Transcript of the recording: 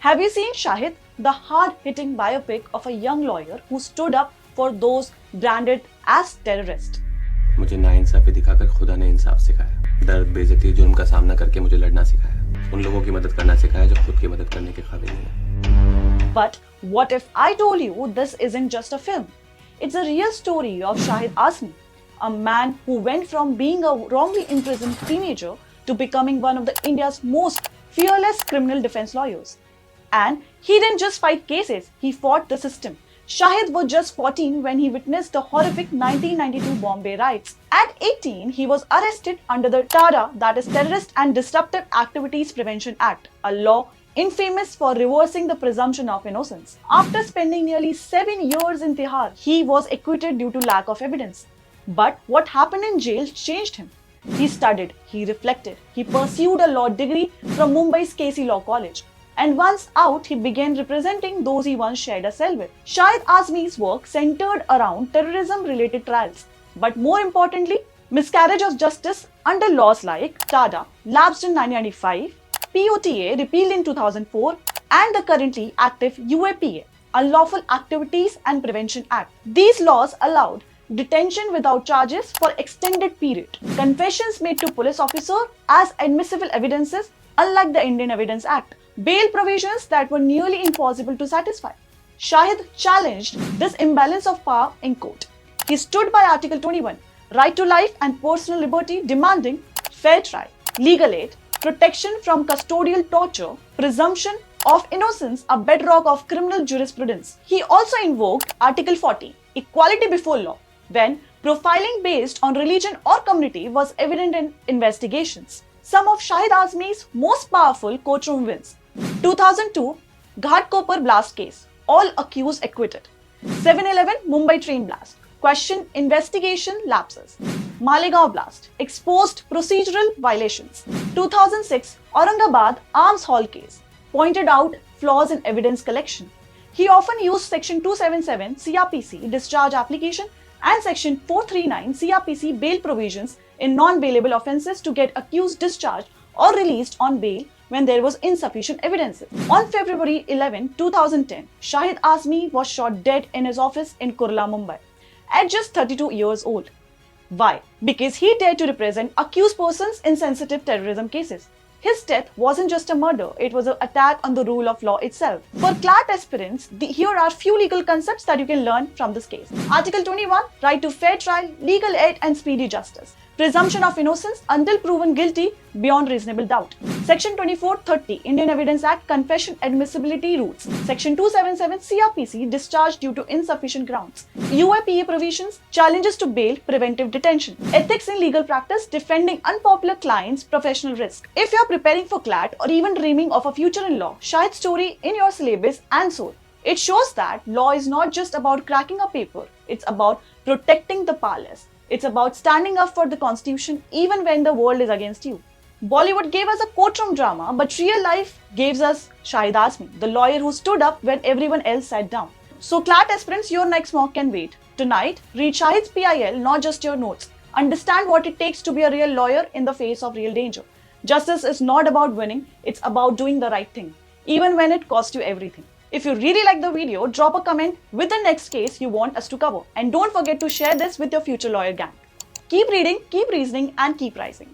Have you seen Shahid, the hard-hitting biopic of a young lawyer who stood up for those branded as terrorists? मुझे नाइंसाफी दिखाकर खुदा ने इंसाफ सिखाया। दर्द, बेइज्जती, जुर्म का सामना करके मुझे लड़ना सिखाया। उन लोगों की मदद करना सिखाया जो खुद की मदद करने के काबिल नहीं है। But what if I told you this isn't just a film? It's a real story of Shahid Azmi, a man who went from being a wrongly imprisoned teenager to becoming one of the India's most fearless criminal defense lawyers. And he didn't just fight cases, he fought the system. Shahid was just 14 when he witnessed the horrific 1992 Bombay riots. At 18, he was arrested under the TADA, that is Terrorist and Disruptive Activities Prevention Act, a law infamous for reversing the presumption of innocence. After spending nearly 7 years in Tihar, he was acquitted due to lack of evidence. But what happened in jail changed him. He studied, he reflected, he pursued a law degree from Mumbai's KC Law College. And once out, he began representing those he once shared a cell with. Shahid Azmi's work centered around terrorism-related trials. But more importantly, miscarriage of justice under laws like TADA, lapsed in 1995, POTA, repealed in 2004, and the currently active UAPA, Unlawful Activities and Prevention Act. These laws allowed detention without charges for extended period, confessions made to police officer as admissible evidences, unlike the Indian Evidence Act, bail provisions that were nearly impossible to satisfy. Shahid challenged this imbalance of power in court. He stood by Article 21, right to life and personal liberty, demanding fair trial, legal aid, protection from custodial torture, presumption of innocence, a bedrock of criminal jurisprudence. He also invoked Article 40, equality before law, when profiling based on religion or community was evident in investigations. Some of Shahid Azmi's most powerful courtroom wins: 2002 Ghatkopar blast case, all accused acquitted. 7/11 Mumbai train blast, question investigation lapses. Malegaon blast, exposed procedural violations. 2006 Aurangabad arms haul case, pointed out flaws in evidence collection. He often used Section 277 CRPC discharge application and Section 439 CRPC bail provisions in non-bailable offences to get accused discharged or released on bail when there was insufficient evidence. On February 11, 2010, Shahid Azmi was shot dead in his office in Kurla, Mumbai, at just 32 years old. Why? Because he dared to represent accused persons in sensitive terrorism cases. His death wasn't just a murder, it was an attack on the rule of law itself. For CLAT aspirants, here are few legal concepts that you can learn from this case. Article 21, right to fair trial, legal aid and speedy justice. Presumption of innocence until proven guilty beyond reasonable doubt. Section 2430, Indian Evidence Act, confession admissibility rules. Section 277 CRPC, discharge due to insufficient grounds. UAPA provisions, challenges to bail, preventive detention. Ethics in legal practice, defending unpopular clients, professional risk. If you are preparing for CLAT or even dreaming of a future in law, Shahid's story in your syllabus and soul. It shows that law is not just about cracking a paper, it's about protecting the powerless. It's about standing up for the constitution even when the world is against you. Bollywood gave us a courtroom drama, but real life gave us Shahid Azmi, the lawyer who stood up when everyone else sat down. So CLAT aspirants, your next mock can wait. Tonight, read Shahid's PIL, not just your notes. Understand what it takes to be a real lawyer in the face of real danger. Justice is not about winning, it's about doing the right thing, even when it costs you everything. If you really like the video, drop a comment with the next case you want us to cover. And don't forget to share this with your future lawyer gang. Keep reading, keep reasoning, and keep rising.